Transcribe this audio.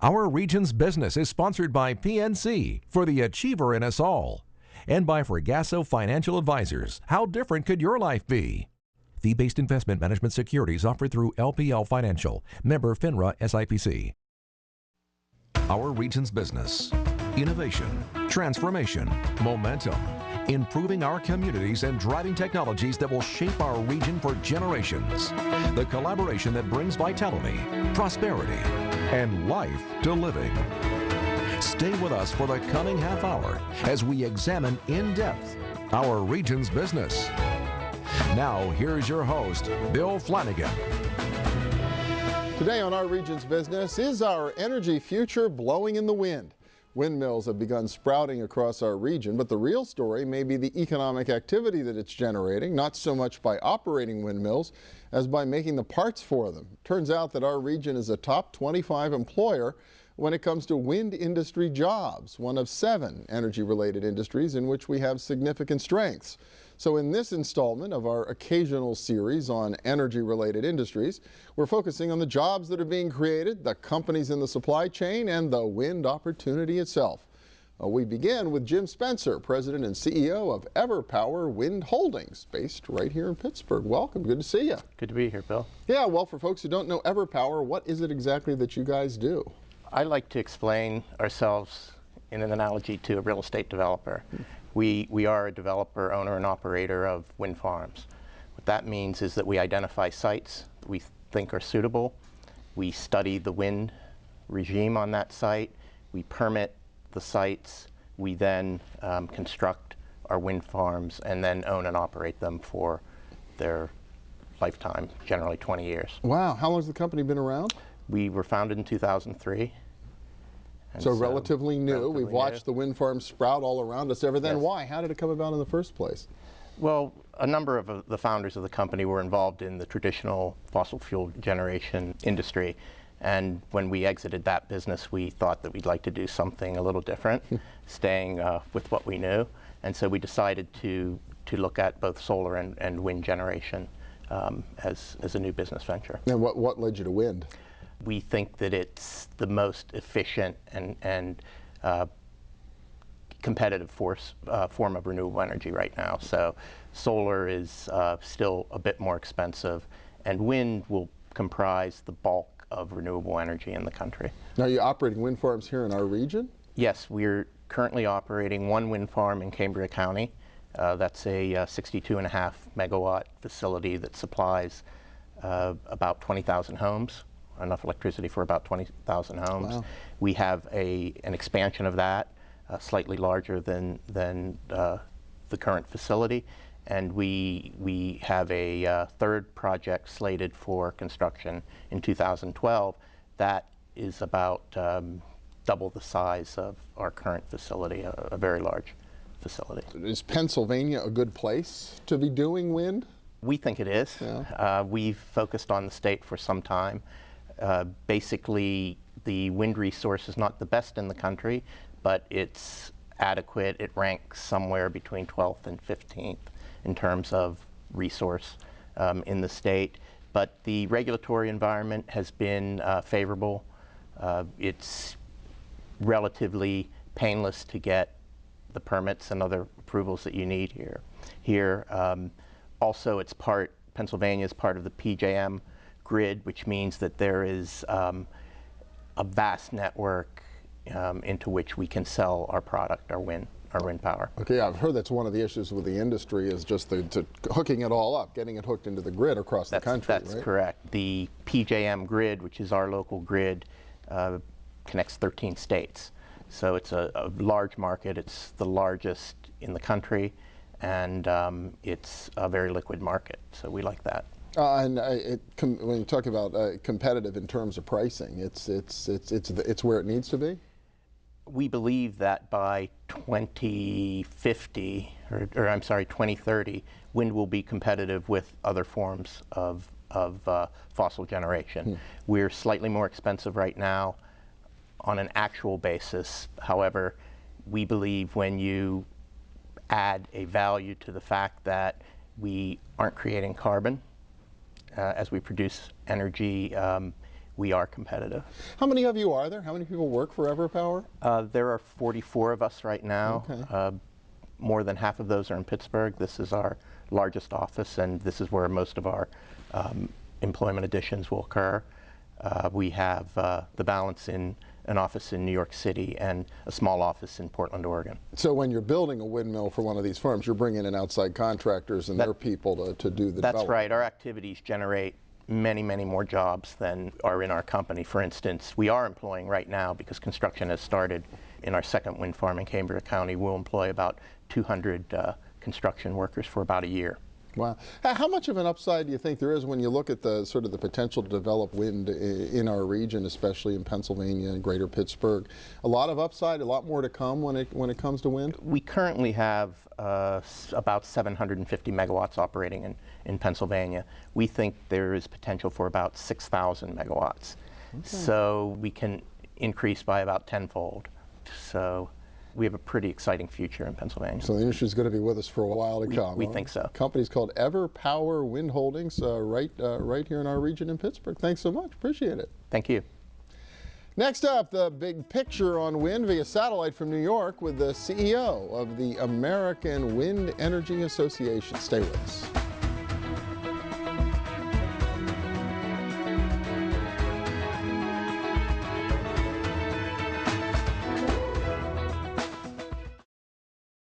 Our region's business is sponsored by PNC for the achiever in us all, and by Fregasso Financial Advisors. How different could your life be? Fee-based investment management securities offered through LPL Financial, member FINRA SIPC. Our region's business. Innovation, transformation, momentum. Improving our communities and driving technologies that will shape our region for generations. The collaboration that brings vitality, prosperity, and life to living. Stay with us for the coming half hour as we examine in depth our region's business. Now, here's your host, Bill Flanagan. Today on Our Region's Business, is our energy future blowing in the wind? Windmills have begun sprouting across our region, but the real story may be the economic activity that it's generating, not so much by operating windmills as by making the parts for them. Turns out that our region is a top 25 employer when it comes to wind industry jobs, one of 7 energy-related industries in which we have significant strengths. So in this installment of our occasional series on energy-related industries, we're focusing on the jobs that are being created, the companies in the supply chain, and the wind opportunity itself. We begin with Jim Spencer, President and CEO of Everpower Wind Holdings, based right here in Pittsburgh. Welcome, good to see you. Good to be here, Bill. Yeah, well, for folks who don't know Everpower, what is it exactly that you guys do? I like to explain ourselves in an analogy to a real estate developer. We are a developer, owner, and operator of wind farms. What that means is that we identify sites that we think are suitable. We study the wind regime on that site. We permit the sites. We then construct our wind farms and then own and operate them for their lifetime, generally 20 years. Wow, how long has the company been around? We were founded in 2003. So relatively new. We've watched the wind farms sprout all around us ever then. Yes. Why? How did it come about in the first place? Well, a number of the founders of the company were involved in the traditional fossil fuel generation industry. And when we exited that business, we thought that we'd like to do something a little different, staying with what we knew. And so we decided to look at both solar and wind generation as a new business venture. And what led you to wind? We think that it's the most efficient and competitive form of renewable energy right now. So solar is still a bit more expensive, and wind will comprise the bulk of renewable energy in the country. Now, you're operating wind farms here in our region? Yes, we're currently operating one wind farm in Cambria County. That's a 62.5 megawatt facility that supplies about 20,000 homes. Enough electricity for about 20,000 homes. Wow. We have an expansion of that, slightly larger than the current facility, and we have a third project slated for construction in 2012. That is about double the size of our current facility, a very large facility. Is Pennsylvania a good place to be doing wind? We think it is. Yeah. We've focused on the state for some time. Basically, the wind resource is not the best in the country, but it's adequate. It ranks somewhere between 12th and 15th in terms of resource in the state. But the regulatory environment has been favorable. It's relatively painless to get the permits and other approvals that you need here. Also, Pennsylvania is part of the PJM grid, which means that there is a vast network into which we can sell our product, our wind power. Okay, I've heard that's one of the issues with the industry is just hooking it all up, getting it hooked into the grid across the country. That's right? correct. The PJM grid, which is our local grid, connects 13 states. So it's a large market. It's the largest in the country, and it's a very liquid market. So we like that. When you talk about competitive in terms of pricing, it's where it needs to be? We believe that by 2030, wind will be competitive with other forms of fossil generation. We're slightly more expensive right now on an actual basis. However, we believe when you add a value to the fact that we aren't creating carbon as we produce energy, we are competitive. How many of you are there? How many people work for Everpower? There are 44 of us right now. Okay. More than half of those are in Pittsburgh. This is our largest office, and this is where most of our employment additions will occur. We have the balance in an office in New York City and a small office in Portland, Oregon. So when you're building a windmill for one of these firms, you're bringing in outside contractors and their people to do the That's development. right. Our activities generate many, many more jobs than are in our company. For instance, we are employing right now, because construction has started in our second wind farm in Cambria County, we'll employ about 200 construction workers for about a year. Wow. How much of an upside do you think there is when you look at the sort of the potential to develop wind in our region, especially in Pennsylvania and greater Pittsburgh? A lot of upside, a lot more to come when it comes to wind? We currently have about 750 megawatts operating in Pennsylvania. We think there is potential for about 6,000 megawatts. Okay. So we can increase by about tenfold. So we have a pretty exciting future in Pennsylvania. So the industry is going to be with us for a while to come. We think so. Company's called Everpower Wind Holdings, right here in our region in Pittsburgh. Thanks so much. Appreciate it. Thank you. Next up, the big picture on wind via satellite from New York with the CEO of the American Wind Energy Association. Stay with us.